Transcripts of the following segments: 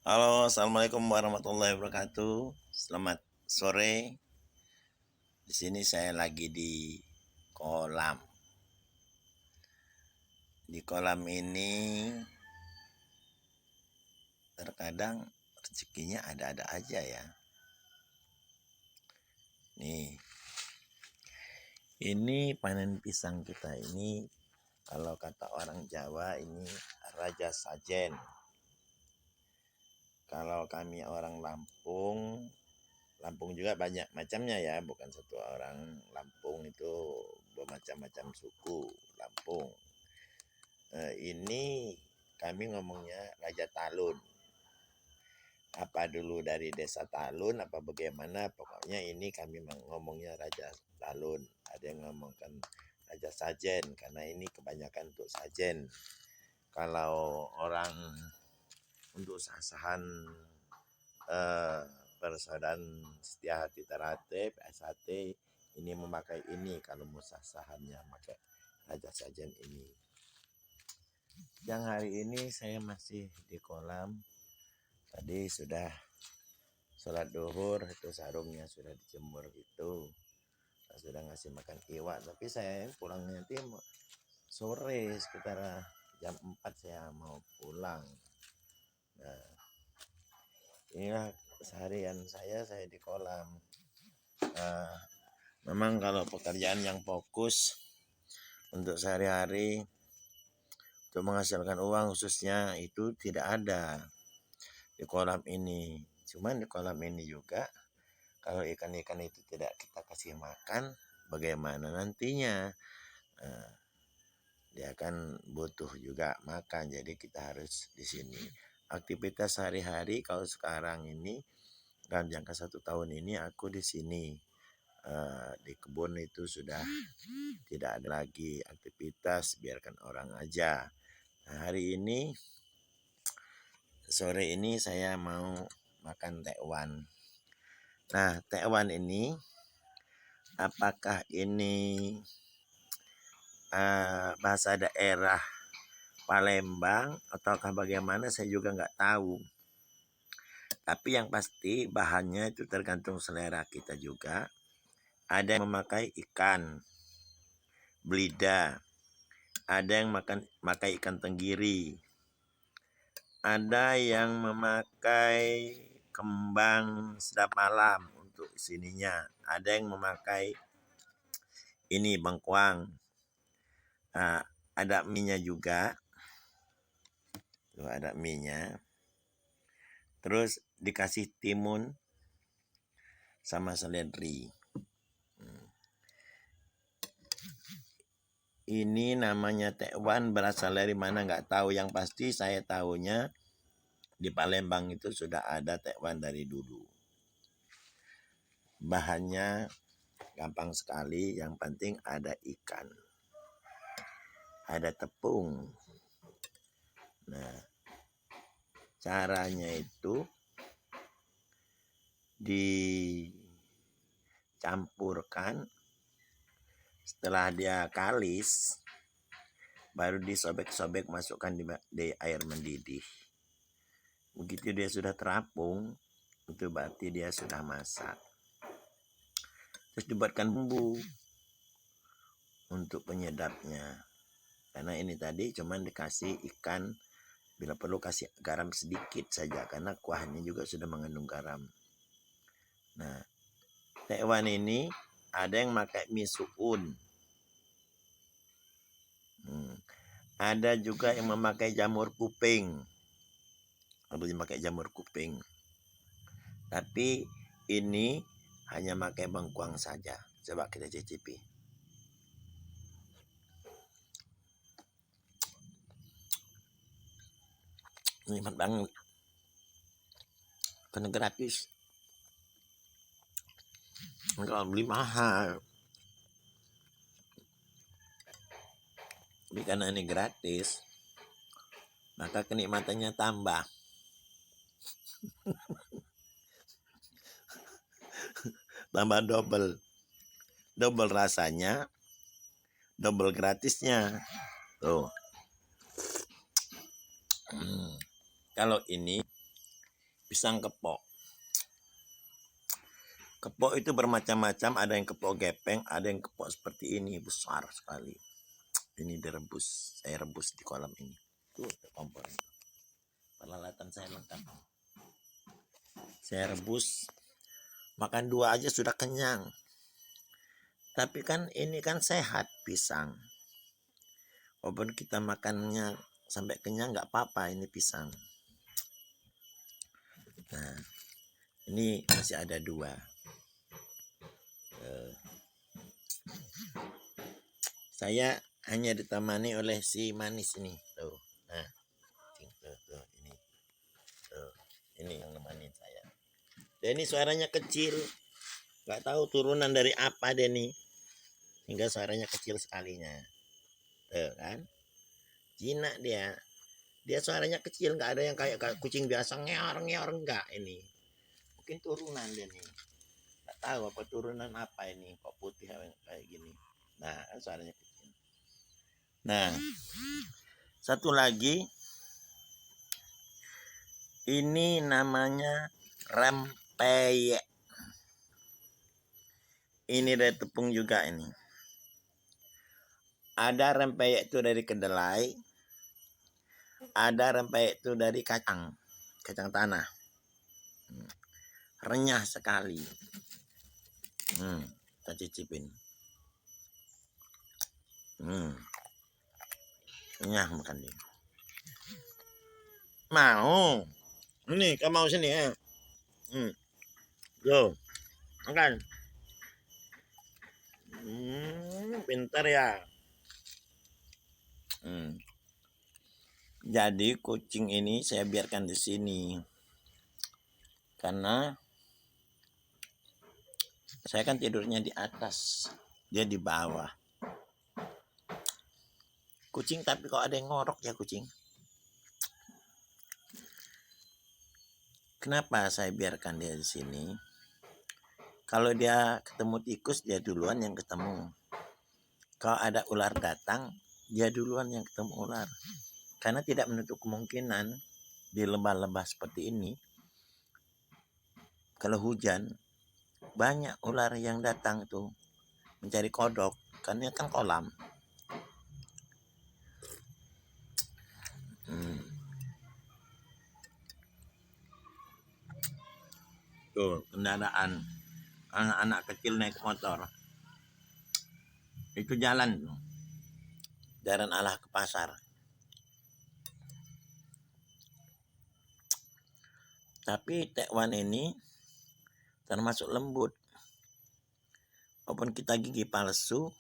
Halo, assalamualaikum warahmatullahi wabarakatuh. Selamat sore. Di sini saya lagi di kolam. Di kolam ini terkadang rezekinya ada-ada aja ya. Nih, ini panen pisang kita ini, kalau kata orang Jawa ini raja sajen. Kalau kami orang Lampung, Lampung juga banyak macamnya ya, bukan satu orang. Lampung itu bermacam-macam suku Lampung. Ini kami ngomongnya Raja Talun. Apa dulu dari desa Talun apa bagaimana, pokoknya ini kami ngomongnya Raja Talun. Ada yang ngomongkan Raja Sajen karena ini kebanyakan untuk sajen. Kalau orang untuk sah-sahan persaudaraan setia hati terate PSHT ini memakai ini, kalau mau sah-sahannya pakai Raja Sajen ini. Yang hari ini saya masih di kolam. Tadi sudah sholat duhur, itu sarungnya sudah dijemur gitu. Saya sudah ngasih makan iwak, tapi saya pulangnya nanti sore sekitar jam 4 saya mau pulang. Nah, inilah seharian saya di kolam. Memang kalau pekerjaan yang fokus untuk sehari-hari untuk menghasilkan uang khususnya itu tidak ada di kolam ini. Cuman di kolam ini juga kalau ikan-ikan itu tidak kita kasih makan, bagaimana nantinya? Dia akan butuh juga makan, jadi kita harus di sini. Aktivitas sehari-hari kalau sekarang ini dalam jangka 1 tahun ini aku di sini. Di kebun itu sudah tidak ada lagi aktivitas, biarkan orang aja. Nah, hari ini sore ini saya mau makan tekwan. Nah, tekwan ini apakah ini bahasa daerah Palembang ataukah bagaimana, saya juga nggak tahu. Tapi yang pasti bahannya itu tergantung selera kita juga. Ada yang memakai ikan belida, ada yang memakai ikan tenggiri, ada yang memakai kembang sedap malam untuk sininya, ada yang memakai ini bengkuang. Nah, ada mie-nya juga. Tuh, ada mie-nya. Terus dikasih timun sama seledri. Ini namanya tekwan, berasal dari mana nggak tahu. Yang pasti saya tahunya di Palembang itu sudah ada tekwan dari dulu. Bahannya gampang sekali, yang penting ada ikan, ada tepung. Nah, caranya itu dicampurkan, setelah dia kalis baru disobek-sobek, masukkan di air mendidih. Begitu dia sudah terapung, itu berarti dia sudah masak. Terus dibuatkan bumbu untuk penyedapnya. Karena ini tadi cuman dikasih ikan, bila perlu kasih garam sedikit saja karena kuahnya juga sudah mengandung garam. Nah, tekwan ini ada yang pakai mie suun. Ada juga yang memakai jamur kuping. Ada yang memakai jamur kuping. Tapi ini hanya pakai bengkuang saja. Coba kita cicipi. Nikmat banget. Karena gratis. Kalau beli mahal. Tapi karena ini gratis, maka kenikmatannya tambah. Tambah double rasanya, double gratisnya. Tuh. Kalau ini pisang kepok. Kepok itu bermacam-macam, ada yang kepok gepeng, ada yang kepok seperti ini, besar sekali. Ini direbus, saya rebus di kolam ini. Tuh kompor. Peralatan saya lengkap. Saya rebus, makan 2 aja sudah kenyang. Tapi kan ini kan sehat pisang. Walaupun kita makannya sampai kenyang nggak apa-apa, ini pisang. Nah, ini masih ada 2. Saya hanya ditemani oleh si manis ini. Tuh. Nah, tuh, ini. Tuh, ini yang nemenin saya. Dan ini suaranya kecil. Nggak tahu turunan dari apa dia nih. Hingga suaranya kecil sekalinya. Tuh kan. Jinak dia. Dia suaranya kecil, nggak ada yang kayak kucing biasa ngeor enggak ini. Mungkin turunan dia nih. Nggak tahu apa turunan apa ini. Kok putih kayak gini. Nah, suaranya kecil. Nah, satu lagi, ini namanya rempeyek. Ini dari tepung juga ini. Ada rempeyek itu dari kedelai, ada rempeyek itu dari kacang tanah. Renyah sekali. Kita cicipin. Renyah makan dia. Mau? Ini kamu mau sini ya? Tuh, makan. Pintar ya. Jadi kucing ini saya biarkan di sini karena saya kan tidurnya di atas, dia di bawah. Kucing tapi kok ada yang ngorok ya kucing. Kenapa saya biarkan dia di sini? Kalau dia ketemu tikus, dia duluan yang ketemu. Kalau ada ular datang, dia duluan yang ketemu ular. Karena tidak menutup kemungkinan di lembah-lembah seperti ini, kalau hujan, banyak ular yang datang tuh mencari kodok. Karena kan kolam. Tuh, kendaraan anak-anak kecil naik motor. Itu jalan tuh. Jalan arah ke pasar. Tapi tekwan ini termasuk lembut. Walaupun kita gigi palsu,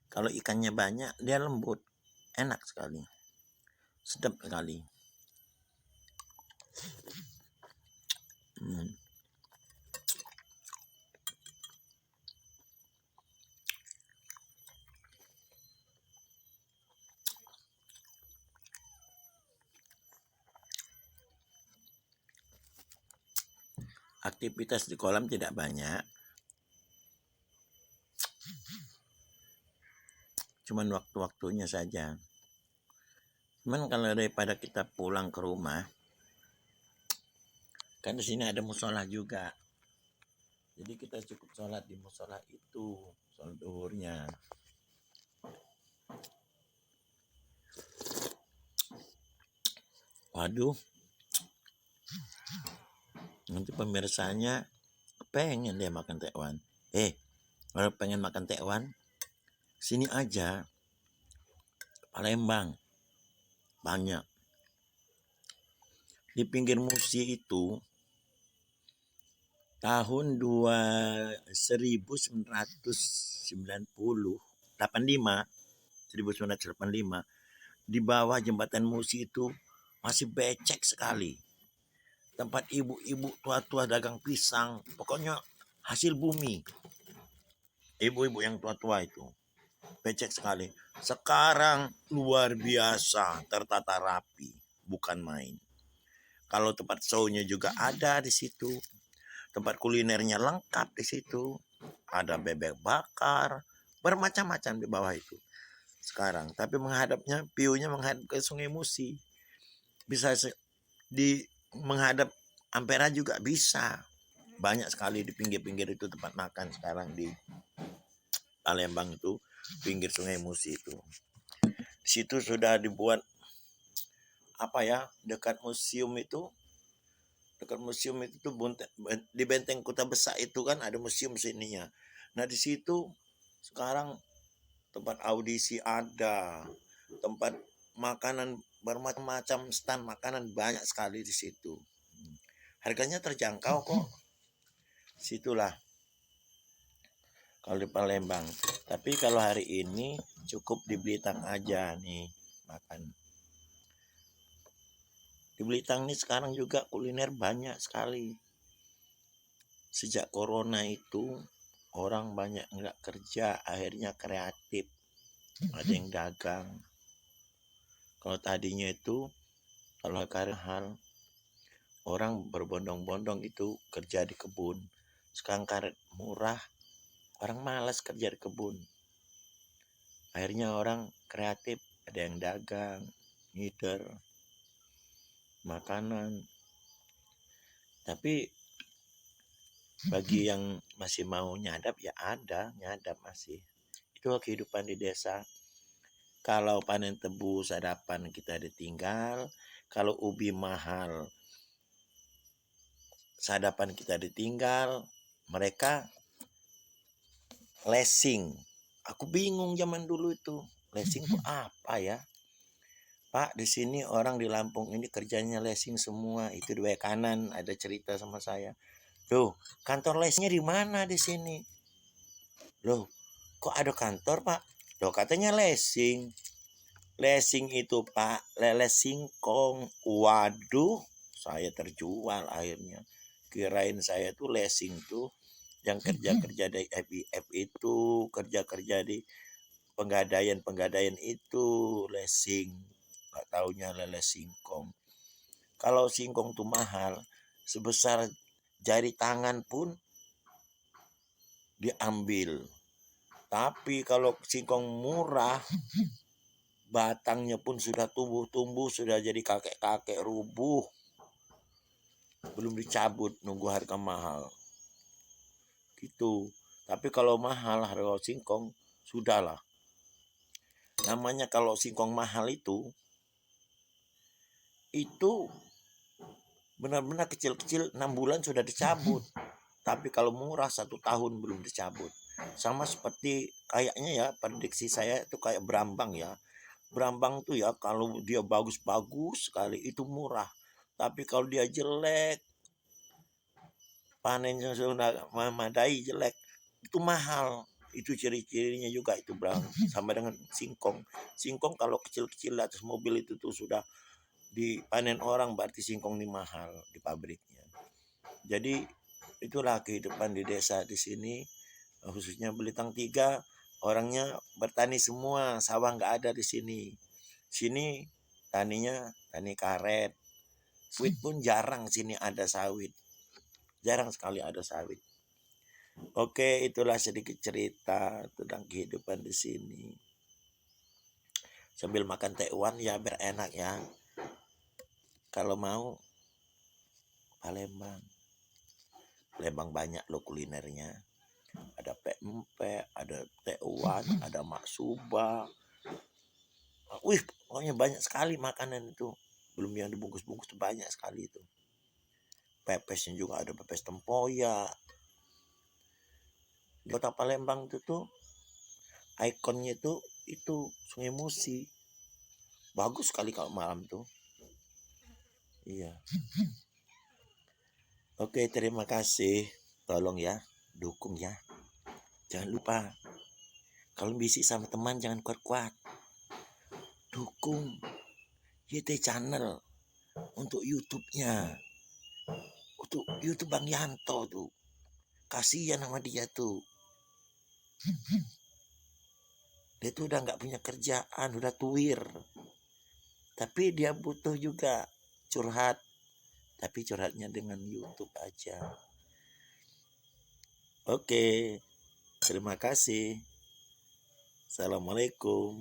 kalau ikannya banyak, dia lembut. Enak sekali. Sedap sekali. Aktivitas di kolam tidak banyak. Cuman waktu-waktunya saja. Cuman kalau daripada kita pulang ke rumah, kan di sini ada musola juga. Jadi kita cukup sholat di musola itu, sholat zuhurnya. Waduh, nanti pemirsanya pengen dia makan tekwan. Kalau pengen makan tekwan, sini aja. Palembang banyak. Di pinggir Musi itu tahun 1985 di bawah jembatan Musi itu masih becek sekali. Tempat ibu-ibu tua-tua dagang pisang, pokoknya hasil bumi. Ibu-ibu yang tua-tua itu becek sekali. Sekarang luar biasa, tertata rapi, bukan main. Kalau tempat show-nya juga ada di situ. Tempat kulinernya lengkap di situ. Ada bebek bakar, bermacam-macam di bawah itu. Sekarang, tapi view-nya menghadap ke Sungai Musi. Bisa menghadap Ampera juga bisa. Banyak sekali di pinggir-pinggir itu tempat makan sekarang di Palembang itu, pinggir Sungai Musi itu. Di situ sudah dibuat dekat museum itu. Dekat museum itu tuh di Benteng Kota Besar itu kan ada museum sininya. Nah, di situ sekarang tempat audisi ada, tempat makanan bermacam-macam, stand makanan banyak sekali di situ. Harganya terjangkau kok. Situlah kalau di Palembang. Tapi kalau hari ini cukup di Blitar aja nih makan. Di Blitar nih sekarang juga kuliner banyak sekali. Sejak corona itu orang banyak nggak kerja, akhirnya kreatif. Ada yang dagang. Kalau tadinya itu kalau hal orang berbondong-bondong itu kerja di kebun. Sekarang karet murah, orang malas kerja di kebun. Akhirnya orang kreatif, ada yang dagang, ngider, makanan. Tapi bagi yang masih mau nyadap ya ada, nyadap masih. Itu kehidupan di desa. Kalau panen tebu sadapan kita ditinggal, kalau ubi mahal sadapan kita ditinggal, mereka lesing. Aku bingung zaman dulu itu. Lesing itu apa ya? Pak, di sini orang di Lampung ini kerjanya lesing semua. Itu di kanan ada cerita sama saya. Loh, kantor lesnya di mana di sini? Loh, kok ada kantor, Pak? Loh, katanya lesing. Lesing itu, Pak, lele singkong. Waduh, saya terjual akhirnya. Kirain saya tuh lesing tuh yang kerja-kerja di FIF itu, kerja-kerja di penggadaian itu lesing. Gak taunya lele singkong. Kalau singkong tuh mahal, sebesar jari tangan pun diambil. Tapi kalau singkong murah, batangnya pun sudah tumbuh-tumbuh, sudah jadi kakek-kakek rubuh. Belum dicabut, nunggu harga mahal. Gitu. Tapi kalau mahal harga singkong, sudahlah. Namanya kalau singkong mahal itu benar-benar kecil-kecil 6 bulan sudah dicabut. Tapi kalau murah 1 tahun belum dicabut. Sama seperti kayaknya ya, prediksi saya itu kayak berambang ya. Berambang tuh ya kalau dia bagus-bagus sekali itu murah. Tapi kalau dia jelek, panennya sudah memadai jelek, itu mahal. Itu ciri-cirinya juga itu berambang. Sama dengan singkong. Singkong kalau kecil-kecil atas mobil itu tuh sudah dipanen orang, berarti singkong ini mahal di pabriknya. Jadi itulah kehidupan di desa di sini, khususnya Belitang 3, orangnya bertani semua, sawah nggak ada di sini. Sini taninya tani karet, sawit pun jarang sini ada sawit, jarang sekali ada sawit. Oke, itulah sedikit cerita tentang kehidupan di sini. Sambil makan tekwan ya biar enak ya. Kalau mau Palembang banyak loh kulinernya. Ada pempek, ada tekwan, ada maksuba. Wih, pokoknya banyak sekali makanan itu. Belum yang dibungkus-bungkus banyak sekali itu. Pepesnya juga ada pepes tempoyak. Di kota Palembang itu tuh ikonnya itu Sungai Musi. Bagus sekali kalau malam tuh. Iya. Oke, terima kasih. Tolong ya, dukung ya. Jangan lupa, kalau bisik sama teman jangan kuat-kuat. Dukung YT Channel untuk YouTube-nya. Untuk YouTube Bang Yanto tuh. Kasihan sama dia tuh. Dia tuh udah gak punya kerjaan, udah tuir. Tapi dia butuh juga curhat. Tapi curhatnya dengan YouTube aja. Oke, terima kasih. Assalamualaikum.